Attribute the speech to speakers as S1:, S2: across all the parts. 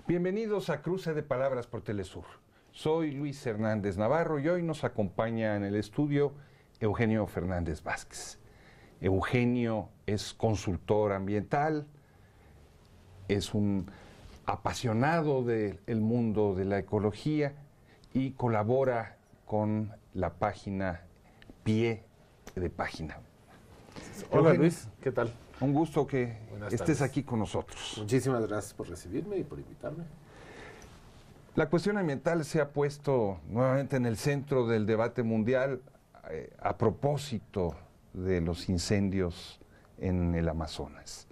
S1: Bienvenidos a Cruce de Palabras por Telesur. Soy Luis Hernández Navarro y hoy nos acompaña en el estudio Eugenio Fernández Vázquez. Eugenio es consultor ambiental, es un apasionado del mundo de la ecología y colabora con la página Pie de Página.
S2: Hola
S1: Eugenio,
S2: Luis, ¿qué tal?
S1: un gusto que
S2: Buenas
S1: estés
S2: tardes.
S1: aquí con nosotros.
S2: Muchísimas gracias por recibirme y por invitarme.
S1: La cuestión ambiental se ha puesto nuevamente en el centro del debate mundial a propósito de los incendios en el Amazonas.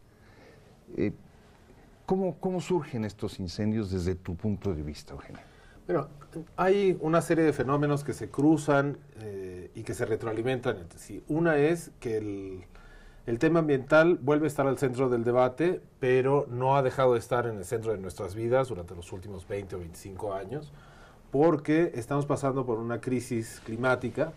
S1: ¿Cómo surgen estos incendios desde tu punto de vista, Eugenio?
S2: Bueno, hay una serie de fenómenos que se cruzan y que se retroalimentan entre sí. Una es que el tema ambiental vuelve a estar al centro del debate, pero no ha dejado de estar en el centro de nuestras vidas durante los últimos 20 o 25 años, porque estamos pasando por una crisis climática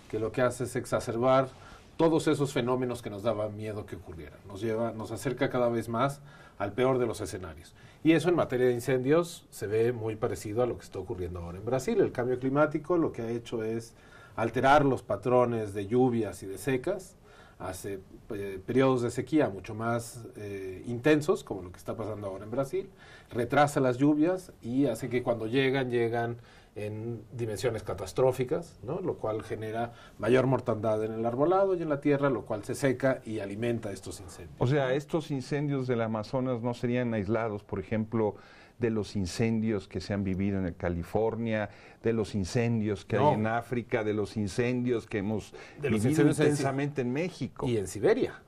S2: que lo que hace es exacerbar todos esos fenómenos que nos daban miedo que ocurrieran. Nos acerca cada vez más al peor de los escenarios. Y eso en materia de incendios se ve muy parecido a lo que está ocurriendo ahora en Brasil. El cambio climático lo que ha hecho es alterar los patrones de lluvias y de secas, hace periodos de sequía mucho más intensos, como lo que está pasando ahora en Brasil, retrasa las lluvias y hace que cuando llegan en dimensiones catastróficas, ¿no? Lo cual genera mayor mortandad en el arbolado y en la tierra, lo cual se seca y alimenta estos incendios.
S1: O sea, estos incendios del Amazonas no serían aislados, por ejemplo, de los incendios que se han vivido en California, de los incendios que hay en África, de los incendios que hemos vivido intensamente en México.
S2: Y en Siberia,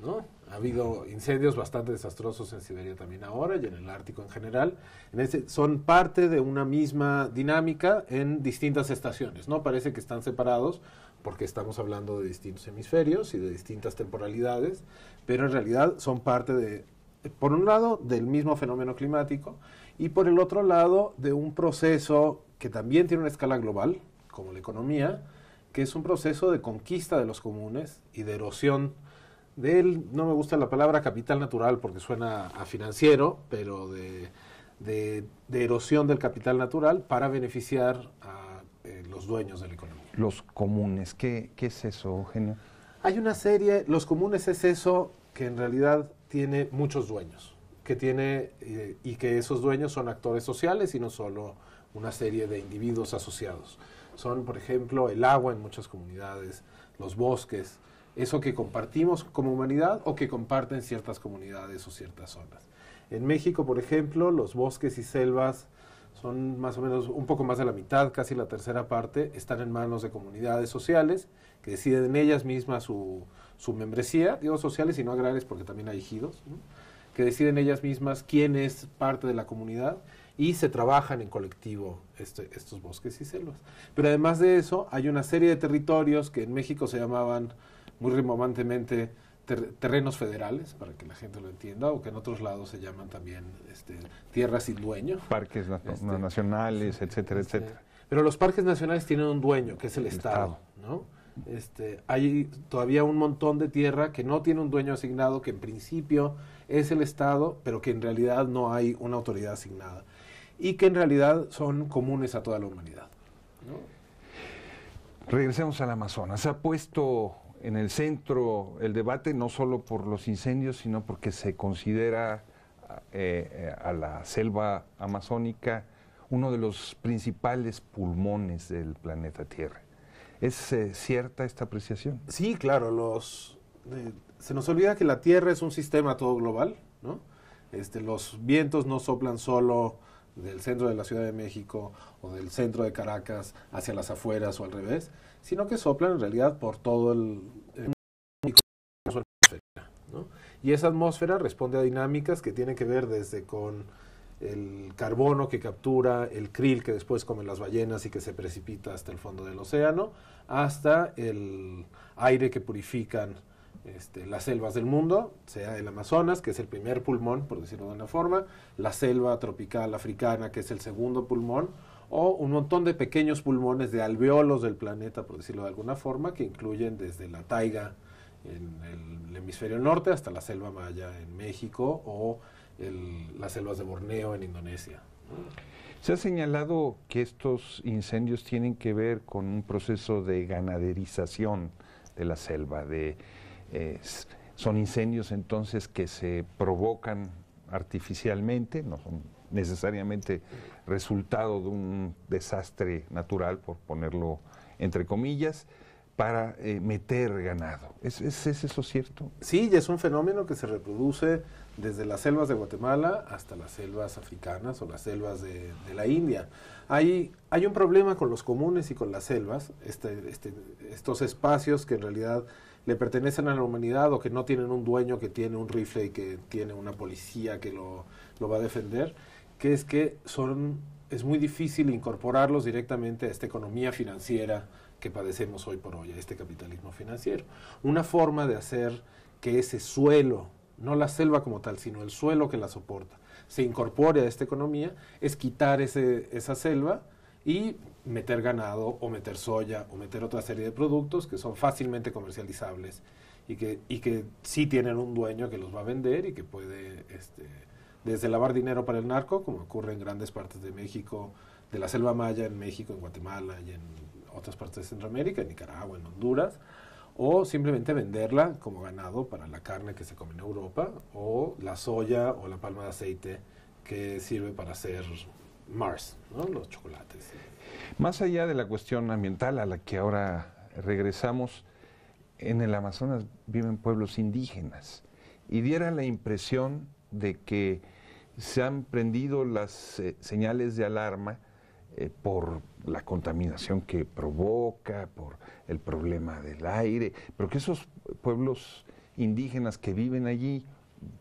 S2: ¿no? Ha habido incendios bastante desastrosos en Siberia también ahora y en el Ártico en general. Son parte de una misma dinámica en distintas estaciones, ¿no? Parece que están separados porque estamos hablando de distintos hemisferios y de distintas temporalidades, pero en realidad son parte por un lado, del mismo fenómeno climático y por el otro lado, de un proceso que también tiene una escala global, como la economía, que es un proceso de conquista de los comunes y de erosión no me gusta la palabra capital natural porque suena a financiero, pero de erosión del capital natural para beneficiar a los dueños de la economía.
S1: Los comunes, ¿qué es eso, Eugenio?
S2: Hay una serie, los comunes es eso que en realidad tiene muchos dueños, y que esos dueños son actores sociales y no solo una serie de individuos asociados. Son, por ejemplo, el agua en muchas comunidades, los bosques, eso que compartimos como humanidad o que comparten ciertas comunidades o ciertas zonas. En México, por ejemplo, los bosques y selvas son más o menos un poco más de la mitad, casi la tercera parte, están en manos de comunidades sociales que deciden en ellas mismas su membresía, digo sociales y no agrarias porque también hay ejidos, ¿no? Que deciden ellas mismas quién es parte de la comunidad y se trabajan en colectivo estos bosques y selvas. Pero además de eso, hay una serie de territorios que en México se llamaban muy rimbombantemente terrenos federales, para que la gente lo entienda, o que en otros lados se llaman también tierras sin dueño.
S1: Parques nacionales, etcétera, etcétera.
S2: Pero los parques nacionales tienen un dueño, que es el Estado, ¿no? Hay todavía un montón de tierra que no tiene un dueño asignado, que en principio es el Estado, pero que en realidad no hay una autoridad asignada. Y que en realidad son comunes a toda la humanidad, ¿no?
S1: Regresemos al Amazonas. Se ha puesto en el centro el debate no solo por los incendios, sino porque se considera a la selva amazónica uno de los principales pulmones del planeta Tierra. ¿Es cierta esta apreciación?
S2: Sí, claro. Se nos olvida que la Tierra es un sistema todo global, ¿no? Los vientos no soplan solo del centro de la Ciudad de México o del centro de Caracas hacia las afueras o al revés, sino que soplan en realidad por todo el atmósfera, ¿no? Y esa atmósfera responde a dinámicas que tienen que ver desde con el carbono que captura el krill que después comen las ballenas y que se precipita hasta el fondo del océano, hasta el aire que purifican las selvas del mundo, sea el Amazonas, que es el primer pulmón, por decirlo de una forma, la selva tropical africana, que es el segundo pulmón, o un montón de pequeños pulmones de alvéolos del planeta, por decirlo de alguna forma, que incluyen desde la taiga en el hemisferio norte hasta la selva maya en México, o las selvas de Borneo en Indonesia.
S1: Se ha señalado que estos incendios tienen que ver con un proceso de ganaderización de la selva. Son incendios entonces que se provocan artificialmente, no son necesariamente resultado de un desastre natural, por ponerlo entre comillas, para meter ganado. ¿Es eso cierto?
S2: Sí, y es un fenómeno que se reproduce desde las selvas de Guatemala hasta las selvas africanas o las selvas de la India. Hay un problema con los comunes y con las selvas, estos espacios que en realidad le pertenecen a la humanidad o que no tienen un dueño que tiene un rifle y que tiene una policía que lo va a defender, que es muy difícil incorporarlos directamente a esta economía financiera que padecemos hoy por hoy, a este capitalismo financiero. Una forma de hacer que ese suelo, no la selva como tal, sino el suelo que la soporta, se incorpore a esta economía, es quitar esa selva y meter ganado o meter soya o meter otra serie de productos que son fácilmente comercializables y que sí tienen un dueño que los va a vender y que puede desde lavar dinero para el narco, como ocurre en grandes partes de México, de la selva maya en México, en Guatemala y en otras partes de Centroamérica, en Nicaragua, en Honduras, o simplemente venderla como ganado para la carne que se come en Europa, o la soya o la palma de aceite que sirve para hacer Mars, ¿no? Los chocolates.
S1: Más allá de la cuestión ambiental a la que ahora regresamos, en el Amazonas viven pueblos indígenas y diera la impresión de que se han prendido las señales de alarma por la contaminación que provoca, por el problema del aire, pero que esos pueblos indígenas que viven allí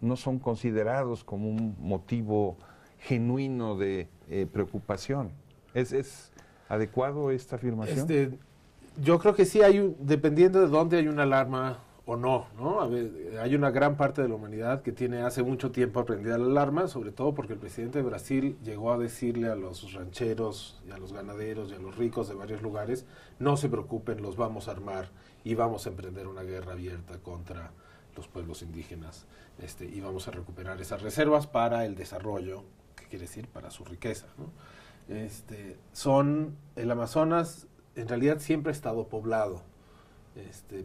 S1: no son considerados como un motivo genuino de preocupación. ¿Es adecuado esta afirmación?
S2: Yo creo que sí dependiendo de dónde hay una alarma o no, ¿no? A ver, hay una gran parte de la humanidad que tiene hace mucho tiempo aprendida la alarma, sobre todo porque el presidente de Brasil llegó a decirle a los rancheros y a los ganaderos y a los ricos de varios lugares, no se preocupen, los vamos a armar y vamos a emprender una guerra abierta contra los pueblos indígenas y vamos a recuperar esas reservas para el desarrollo, ¿qué quiere decir? Para su riqueza, ¿no? El Amazonas en realidad siempre ha estado poblado,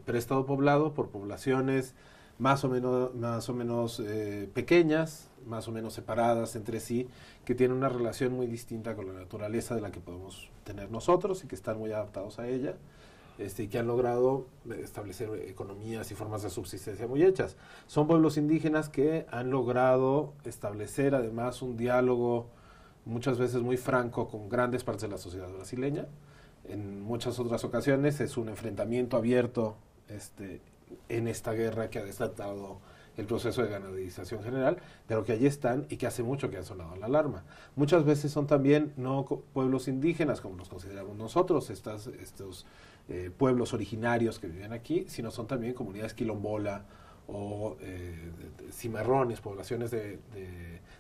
S2: pero ha estado poblado por poblaciones más o menos pequeñas, más o menos separadas entre sí, que tienen una relación muy distinta con la naturaleza de la que podemos tener nosotros y que están muy adaptados a ella, y que han logrado establecer economías y formas de subsistencia muy hechas. Son pueblos indígenas que han logrado establecer además un diálogo muchas veces muy franco con grandes partes de la sociedad brasileña. En muchas otras ocasiones es un enfrentamiento abierto en esta guerra que ha desatado el proceso de ganaderización general, pero que allí están y que hace mucho que han sonado la alarma. Muchas veces son también no pueblos indígenas, como los consideramos nosotros, estos pueblos originarios que viven aquí, sino son también comunidades quilombola o cimarrones, poblaciones de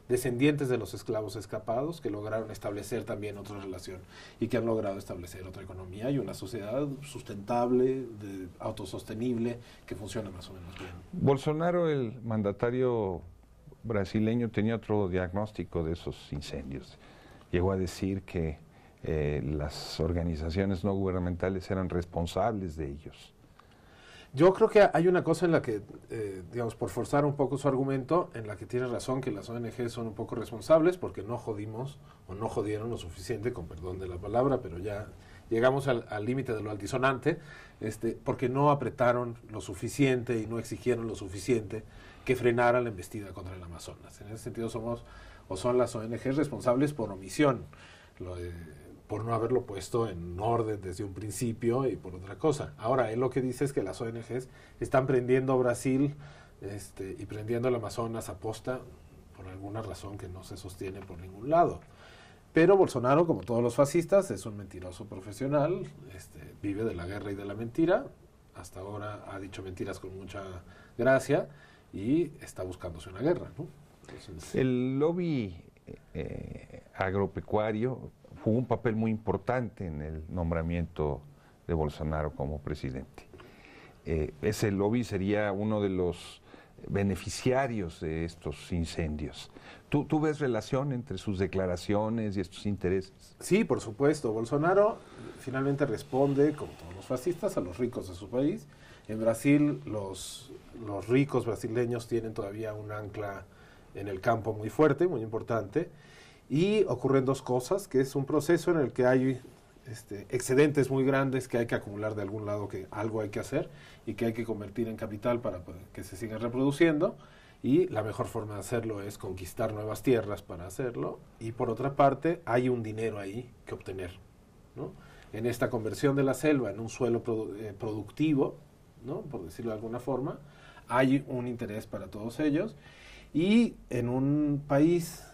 S2: descendientes de los esclavos escapados que lograron establecer también otra relación y que han logrado establecer otra economía y una sociedad sustentable, autosostenible, que funciona más o menos bien.
S1: Bolsonaro, el mandatario brasileño, tenía otro diagnóstico de esos incendios. Llegó a decir que las organizaciones no gubernamentales eran responsables de ellos.
S2: Yo creo que hay una cosa en la que, digamos, por forzar un poco su argumento, en la que tiene razón que las ONG son un poco responsables porque no jodimos o no jodieron lo suficiente, con perdón de la palabra, pero ya llegamos al límite de lo altisonante, porque no apretaron lo suficiente y no exigieron lo suficiente que frenara la embestida contra el Amazonas. En ese sentido son las ONG responsables por omisión, por no haberlo puesto en orden desde un principio y por otra cosa. Ahora, él lo que dice es que las ONGs están prendiendo a Brasil y prendiendo al Amazonas a posta por alguna razón que no se sostiene por ningún lado. Pero Bolsonaro, como todos los fascistas, es un mentiroso profesional, vive de la guerra y de la mentira, hasta ahora ha dicho mentiras con mucha gracia y está buscándose una guerra, ¿no? Entonces,
S1: el lobby agropecuario jugó un papel muy importante en el nombramiento de Bolsonaro como presidente. Ese lobby sería uno de los beneficiarios de estos incendios. ¿Tú ves relación entre sus declaraciones y estos intereses?
S2: Sí, por supuesto. Bolsonaro finalmente responde, como todos los fascistas, a los ricos de su país. En Brasil, los ricos brasileños tienen todavía un ancla en el campo muy fuerte, muy importante. Y ocurren dos cosas, que es un proceso en el que hay excedentes muy grandes que hay que acumular de algún lado, que algo hay que hacer y que hay que convertir en capital para que se sigan reproduciendo, y la mejor forma de hacerlo es conquistar nuevas tierras para hacerlo, y por otra parte hay un dinero ahí que obtener, ¿no? En esta conversión de la selva en un suelo productivo, ¿no? Por decirlo de alguna forma, hay un interés para todos ellos, y en un país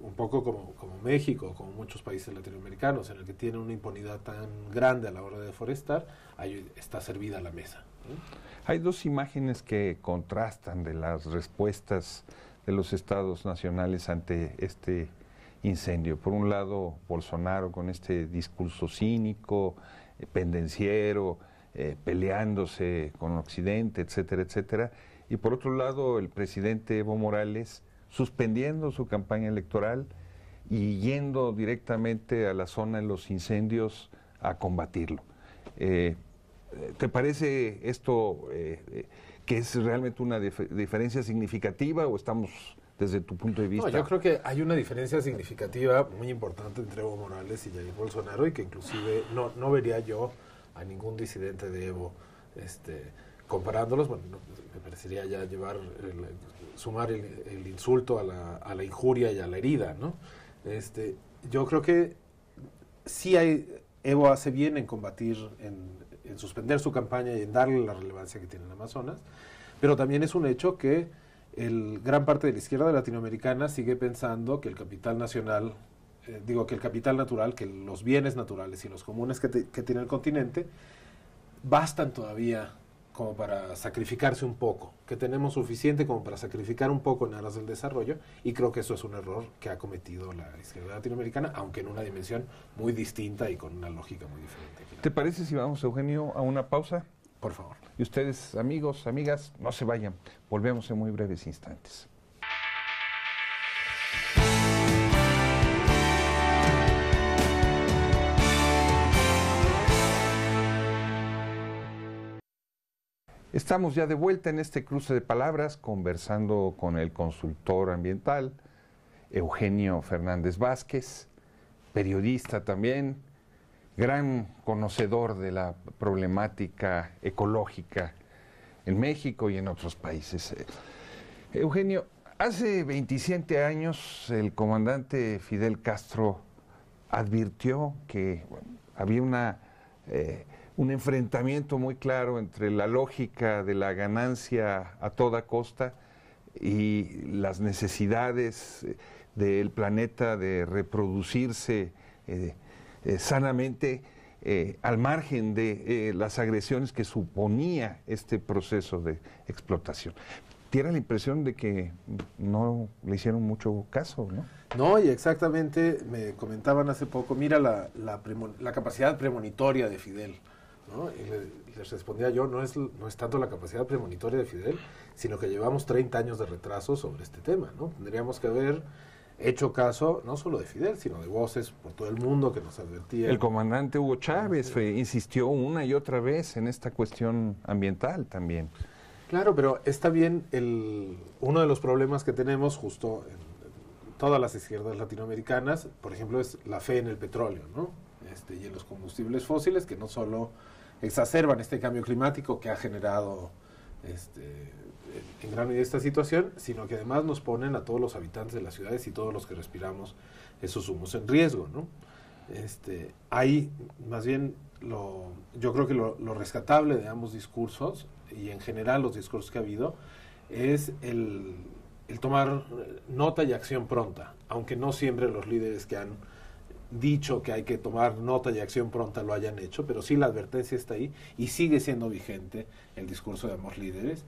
S2: un poco como México, como muchos países latinoamericanos, en el que tienen una impunidad tan grande a la hora de deforestar, ahí está servida la mesa, ¿no?
S1: Hay dos imágenes que contrastan de las respuestas de los estados nacionales ante este incendio. Por un lado, Bolsonaro con este discurso cínico, pendenciero, peleándose con Occidente, etcétera, etcétera. Y por otro lado, el presidente Evo Morales suspendiendo su campaña electoral y yendo directamente a la zona de los incendios a combatirlo. ¿Te parece esto que es realmente una diferencia significativa o estamos desde tu punto de vista?
S2: No, yo creo que hay una diferencia significativa muy importante entre Evo Morales y Jair Bolsonaro, y que inclusive no vería yo a ningún disidente de Evo comparándolos. Bueno, me parecería ya sumar el insulto a la injuria y a la herida, ¿no? Yo creo que sí Evo hace bien en combatir, en suspender su campaña y en darle la relevancia que tiene en Amazonas, pero también es un hecho que gran parte de la izquierda latinoamericana sigue pensando que el capital nacional, que el capital natural, que los bienes naturales y los comunes que tiene el continente, bastan todavía como para sacrificarse un poco, que tenemos suficiente como para sacrificar un poco en aras del desarrollo, y creo que eso es un error que ha cometido la izquierda latinoamericana, aunque en una dimensión muy distinta y con una lógica muy diferente.
S1: ¿Te parece si vamos, Eugenio, a una pausa?
S2: Por favor.
S1: Y ustedes, amigos, amigas, no se vayan, volvemos en muy breves instantes. Estamos ya de vuelta en este cruce de palabras, conversando con el consultor ambiental, Eugenio Fernández Vázquez, periodista también, gran conocedor de la problemática ecológica en México y en otros países. Eugenio, hace 27 años el comandante Fidel Castro advirtió que había un enfrentamiento muy claro entre la lógica de la ganancia a toda costa y las necesidades del planeta de reproducirse sanamente al margen de las agresiones que suponía este proceso de explotación. Tiene la impresión de que no le hicieron mucho caso, ¿no?
S2: No, y exactamente, me comentaban hace poco, mira la capacidad premonitoria de Fidel, ¿no? Y les respondía yo, no es tanto la capacidad premonitoria de Fidel, sino que llevamos 30 años de retraso sobre este tema, ¿no? Tendríamos que haber hecho caso no solo de Fidel, sino de voces por todo el mundo que nos advertían.
S1: El comandante Hugo Chávez insistió una y otra vez en esta cuestión ambiental también.
S2: Claro, pero está bien, uno de los problemas que tenemos justo en todas las izquierdas latinoamericanas, por ejemplo, es la fe en el petróleo, ¿no? Y en los combustibles fósiles, que no solo exacerban este cambio climático que ha generado en gran medida esta situación, sino que además nos ponen a todos los habitantes de las ciudades y todos los que respiramos esos humos en riesgo, ¿no? Hay más bien yo creo que lo rescatable de ambos discursos, y en general los discursos que ha habido, es el tomar nota y acción pronta, aunque no siempre los líderes que han dicho que hay que tomar nota y acción pronta lo hayan hecho, pero sí la advertencia está ahí y sigue siendo vigente el discurso de ambos líderes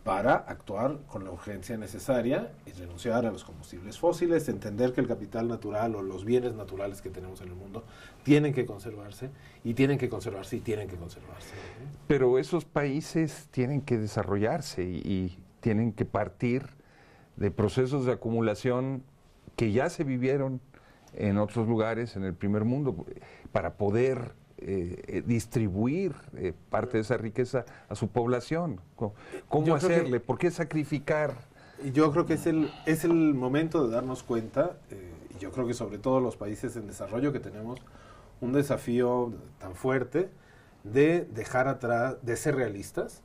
S2: para actuar con la urgencia necesaria y renunciar a los combustibles fósiles, entender que el capital natural o los bienes naturales que tenemos en el mundo tienen que conservarse y tienen que conservarse y tienen que conservarse.
S1: Pero esos países tienen que desarrollarse y tienen que partir de procesos de acumulación que ya se vivieron en otros lugares en el primer mundo para poder distribuir parte de esa riqueza a su población. ¿Cómo hacerle? ¿Por qué sacrificar?
S2: Yo creo que es el momento de darnos cuenta, y yo creo que sobre todo los países en desarrollo, que tenemos un desafío tan fuerte de dejar atrás, de ser realistas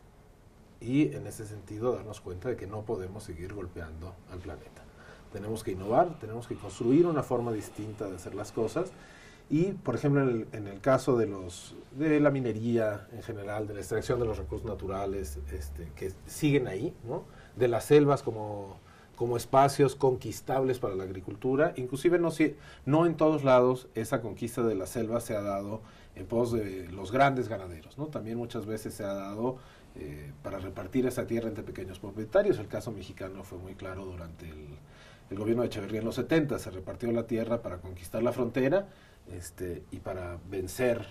S2: y en ese sentido darnos cuenta de que no podemos seguir golpeando al planeta. Tenemos que innovar, tenemos que construir una forma distinta de hacer las cosas. Y, por ejemplo, en el caso de la minería en general, de la extracción de los recursos naturales que siguen ahí, ¿no? De las selvas como espacios conquistables para la agricultura, inclusive no en todos lados esa conquista de la selva se ha dado en pos de los grandes ganaderos, ¿no? También muchas veces se ha dado para repartir esa tierra entre pequeños propietarios. El caso mexicano fue muy claro durante el gobierno de Echeverría en los 70, se repartió la tierra para conquistar la frontera y para vencer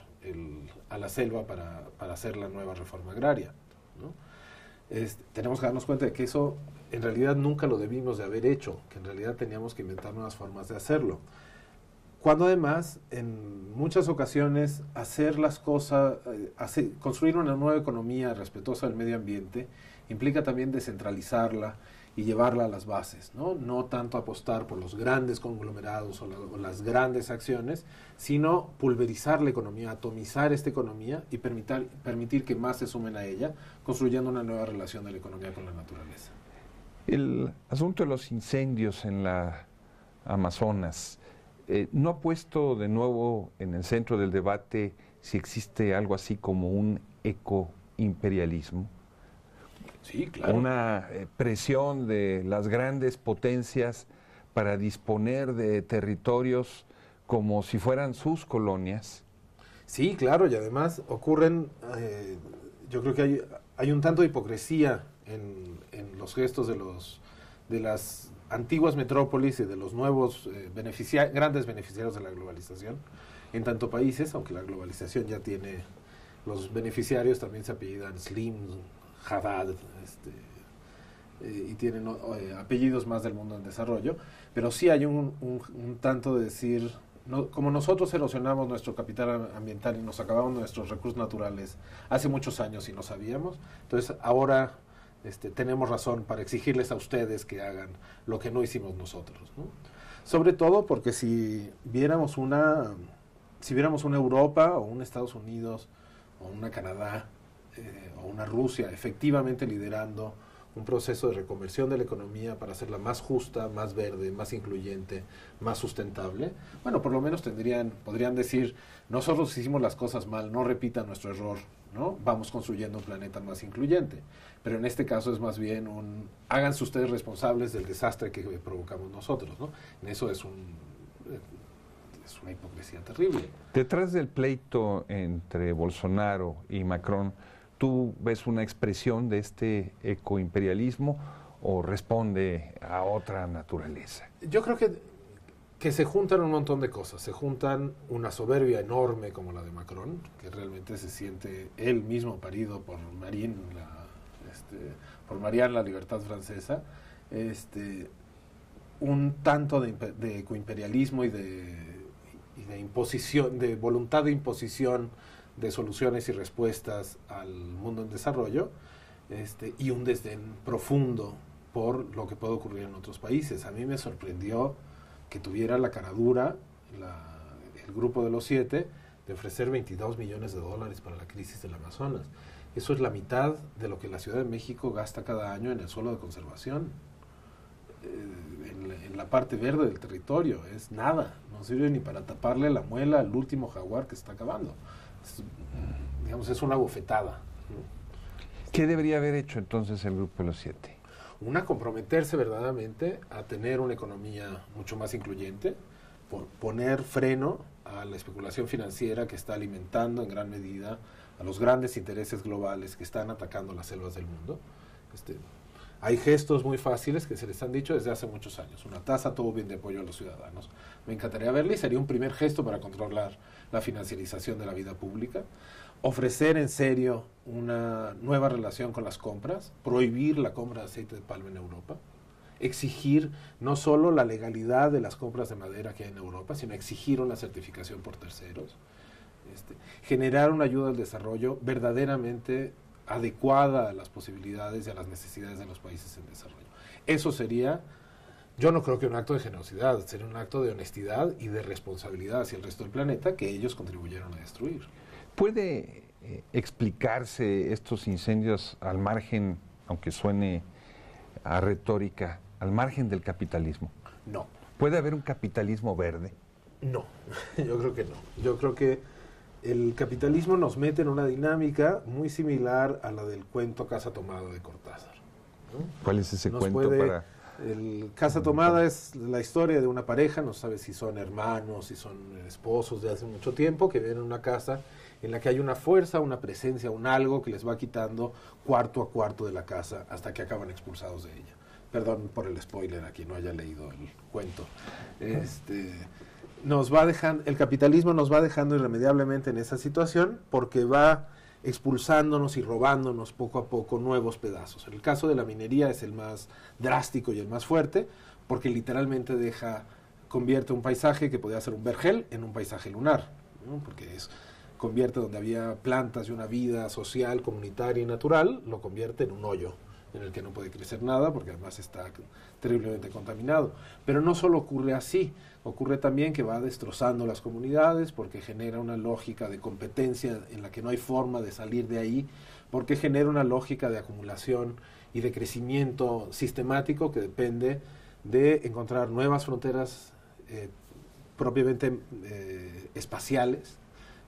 S2: a la selva para hacer la nueva reforma agraria, ¿no? Tenemos que darnos cuenta de que eso en realidad nunca lo debimos de haber hecho, que en realidad teníamos que inventar nuevas formas de hacerlo. Cuando además, en muchas ocasiones, hacer las cosas, construir una nueva economía respetuosa del medio ambiente, implica también descentralizarla y llevarla a las bases, ¿no? No tanto apostar por los grandes conglomerados o las grandes acciones, sino pulverizar la economía, atomizar esta economía y permitir que más se sumen a ella, construyendo una nueva relación de la economía con la naturaleza.
S1: El asunto de los incendios en la Amazonas, ¿no ha puesto de nuevo en el centro del debate si existe algo así como un ecoimperialismo?
S2: Sí, claro.
S1: Una presión de las grandes potencias para disponer de territorios como si fueran sus colonias.
S2: Sí, claro, y además ocurren, yo creo que hay un tanto de hipocresía en los gestos de las antiguas metrópolis y de los nuevos grandes beneficiarios de la globalización en tanto países, aunque la globalización ya tiene, los beneficiarios también se apellidan Slim, Haddad, y tienen apellidos más del mundo en desarrollo, pero sí hay un tanto de decir, como nosotros erosionamos nuestro capital ambiental y nos acabamos nuestros recursos naturales hace muchos años y no sabíamos, entonces ahora tenemos razón para exigirles a ustedes que hagan lo que no hicimos nosotros, ¿no? Sobre todo porque si viéramos una Europa o un Estados Unidos o una Canadá, o una Rusia efectivamente liderando un proceso de reconversión de la economía para hacerla más justa, más verde, más incluyente, más sustentable, bueno, por lo menos podrían decir, nosotros hicimos las cosas mal, no repitan nuestro error, ¿no? Vamos construyendo un planeta más incluyente. Pero en este caso es más bien háganse ustedes responsables del desastre que provocamos nosotros, ¿no? En eso es una hipocresía terrible.
S1: Detrás del pleito entre Bolsonaro y Macron, ¿tú ves una expresión de este ecoimperialismo o responde a otra naturaleza?
S2: Yo creo que se juntan un montón de cosas. Se juntan una soberbia enorme como la de Macron, que realmente se siente él mismo parido por Marianne, la libertad francesa, un tanto de ecoimperialismo y de imposición, de voluntad de imposición de soluciones y respuestas al mundo en desarrollo, y un desdén profundo por lo que puede ocurrir en otros países. A mí me sorprendió que tuviera la caradura el grupo de los 7 de ofrecer $22 millones para la crisis del Amazonas. Eso es la mitad de lo que la Ciudad de México gasta cada año en el suelo de conservación. En la parte verde del territorio, es nada, no sirve ni para taparle la muela al último jaguar que está acabando. Es una bofetada, ¿no?
S1: ¿Qué debería haber hecho entonces el Grupo de los 7?
S2: Comprometerse verdaderamente a tener una economía mucho más incluyente, por poner freno a la especulación financiera que está alimentando en gran medida a los grandes intereses globales que están atacando las selvas del mundo. Hay gestos muy fáciles que se les han dicho desde hace muchos años. Una tasa todo bien de apoyo a los ciudadanos. Me encantaría verla y sería un primer gesto para controlar la financiarización de la vida pública. Ofrecer en serio una nueva relación con las compras, prohibir la compra de aceite de palma en Europa, exigir no solo la legalidad de las compras de madera que hay en Europa, sino exigir una certificación por terceros, generar una ayuda al desarrollo verdaderamente adecuada a las posibilidades y a las necesidades de los países en desarrollo. Eso sería, yo no creo que un acto de generosidad, sería un acto de honestidad y de responsabilidad hacia el resto del planeta que ellos contribuyeron a destruir.
S1: ¿Puede explicarse estos incendios al margen, aunque suene a retórica, al margen del capitalismo?
S2: No.
S1: ¿Puede haber un capitalismo verde?
S2: No, yo creo que no. Yo creo que el capitalismo nos mete en una dinámica muy similar a la del cuento Casa Tomada de Cortázar, ¿no?
S1: ¿Cuál es ese cuento para...?
S2: El Casa Tomada es la historia de una pareja, no sabe si son hermanos, si son esposos de hace mucho tiempo, que viven en una casa en la que hay una fuerza, una presencia, un algo que les va quitando cuarto a cuarto de la casa hasta que acaban expulsados de ella. Perdón por el spoiler a quien no haya leído el cuento. El capitalismo nos va dejando irremediablemente en esa situación porque va expulsándonos y robándonos poco a poco nuevos pedazos. El caso de la minería es el más drástico y el más fuerte porque literalmente convierte un paisaje que podía ser un vergel en un paisaje lunar, ¿no? Porque convierte donde había plantas y una vida social, comunitaria y natural, lo convierte en un hoyo en el que no puede crecer nada porque además está terriblemente contaminado. Pero no solo ocurre así, ocurre también que va destrozando las comunidades porque genera una lógica de competencia en la que no hay forma de salir de ahí, porque genera una lógica de acumulación y de crecimiento sistemático que depende de encontrar nuevas fronteras propiamente espaciales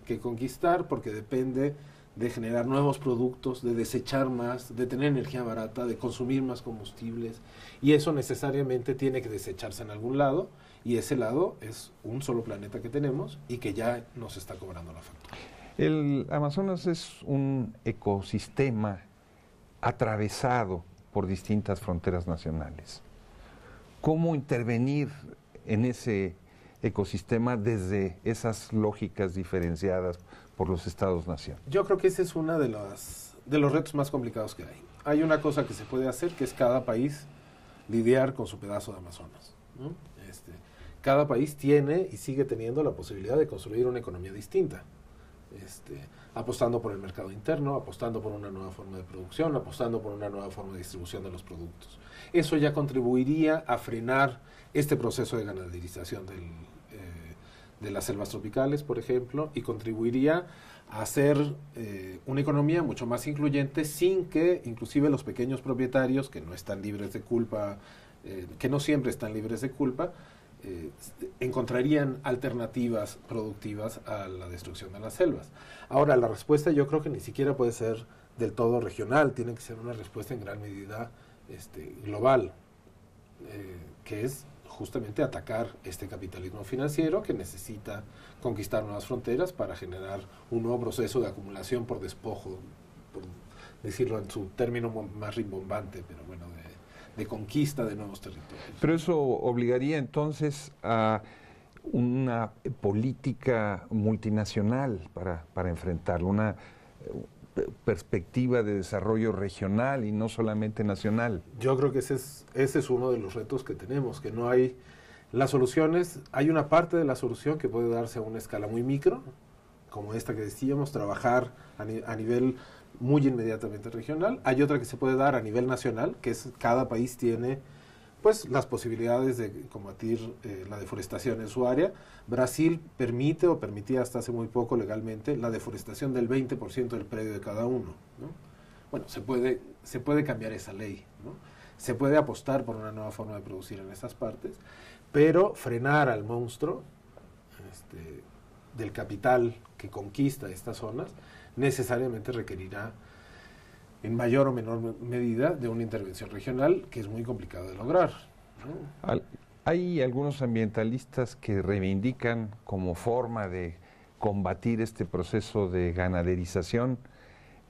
S2: que conquistar, porque depende de generar nuevos productos, de desechar más, de tener energía barata, de consumir más combustibles, y eso necesariamente tiene que desecharse en algún lado, y ese lado es un solo planeta que tenemos y que ya nos está cobrando la factura.
S1: El Amazonas es un ecosistema atravesado por distintas fronteras nacionales. ¿Cómo intervenir en ese ecosistema desde esas lógicas diferenciadas por los estados-nación?
S2: Yo creo que ese es uno de los retos más complicados que hay. Hay una cosa que se puede hacer, que es cada país lidiar con su pedazo de Amazonas, ¿no? Cada país tiene y sigue teniendo la posibilidad de construir una economía distinta, apostando por el mercado interno, apostando por una nueva forma de producción, apostando por una nueva forma de distribución de los productos. Eso ya contribuiría a frenar este proceso de ganaderización de las selvas tropicales, por ejemplo, y contribuiría a hacer una economía mucho más incluyente sin que inclusive los pequeños propietarios, que no están libres de culpa, que no siempre están libres de culpa, encontrarían alternativas productivas a la destrucción de las selvas. Ahora, la respuesta yo creo que ni siquiera puede ser del todo regional, tiene que ser una respuesta en gran medida global, que es justamente atacar este capitalismo financiero que necesita conquistar nuevas fronteras para generar un nuevo proceso de acumulación por despojo, por decirlo en su término más rimbombante, pero bueno, de conquista de nuevos territorios.
S1: Pero eso obligaría entonces a una política multinacional para enfrentarlo, una perspectiva de desarrollo regional y no solamente nacional.
S2: Yo creo que ese es uno de los retos que tenemos, que no hay las soluciones. Hay una parte de la solución que puede darse a una escala muy micro, como esta que decíamos, trabajar a nivel muy inmediatamente regional. Hay otra que se puede dar a nivel nacional, que es cada país tiene pues las posibilidades de combatir la deforestación en su área. Brasil permite o permitía hasta hace muy poco legalmente la deforestación del 20% del predio de cada uno, ¿no? Bueno, se puede cambiar esa ley, ¿no? Se puede apostar por una nueva forma de producir en esas partes, pero frenar al monstruo del capital que conquista estas zonas necesariamente requerirá en mayor o menor medida de una intervención regional que es muy complicado de lograr, ¿no?
S1: Hay algunos ambientalistas que reivindican como forma de combatir este proceso de ganaderización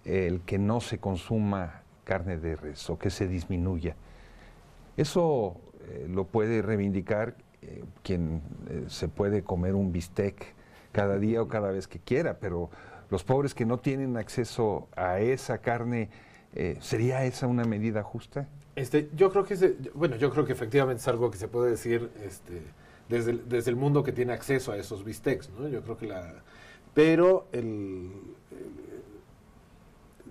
S1: el que no se consuma carne de res o que se disminuya. Eso lo puede reivindicar quien se puede comer un bistec cada día o cada vez que quiera, pero los pobres que no tienen acceso a esa carne, ¿sería esa una medida justa?
S2: Yo creo que yo creo que efectivamente es algo que se puede decir desde el mundo que tiene acceso a esos bistecs, ¿no? Yo creo que pero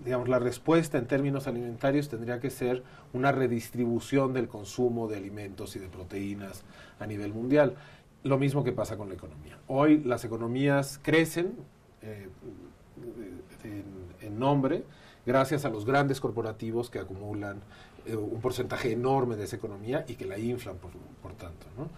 S2: digamos, la respuesta en términos alimentarios tendría que ser una redistribución del consumo de alimentos y de proteínas a nivel mundial. Lo mismo que pasa con la economía. Hoy las economías crecen en nombre gracias a los grandes corporativos que acumulan un porcentaje enorme de esa economía y que la inflan por tanto, ¿no?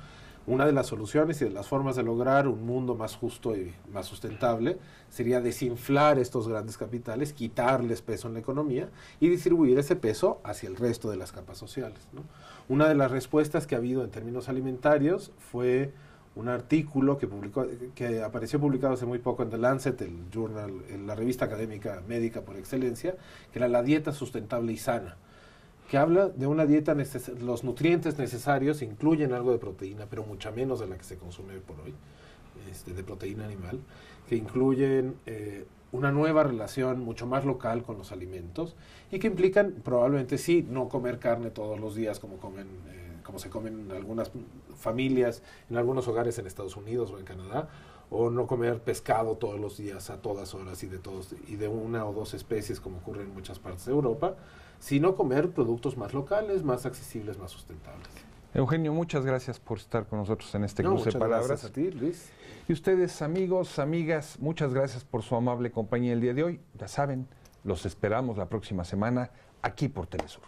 S2: Una de las soluciones y de las formas de lograr un mundo más justo y más sustentable sería desinflar estos grandes capitales, quitarles peso en la economía y distribuir ese peso hacia el resto de las capas sociales, ¿no? Una de las respuestas que ha habido en términos alimentarios fue un artículo que apareció publicado hace muy poco en The Lancet, el journal, en la revista académica médica por excelencia, que era la dieta sustentable y sana, que habla de una dieta, los nutrientes necesarios incluyen algo de proteína, pero mucha menos de la que se consume por hoy, de proteína animal, que incluyen una nueva relación mucho más local con los alimentos y que implican probablemente sí no comer carne todos los días como se comen en algunas familias, en algunos hogares en Estados Unidos o en Canadá, o no comer pescado todos los días a todas horas y de una o dos especies como ocurre en muchas partes de Europa, sino comer productos más locales, más accesibles, más sustentables.
S1: Eugenio, muchas gracias por estar con nosotros en este cruce de palabras.
S2: Gracias a ti, Luis.
S1: Y ustedes, amigos, amigas, muchas gracias por su amable compañía el día de hoy. Ya saben, los esperamos la próxima semana aquí por Telesur.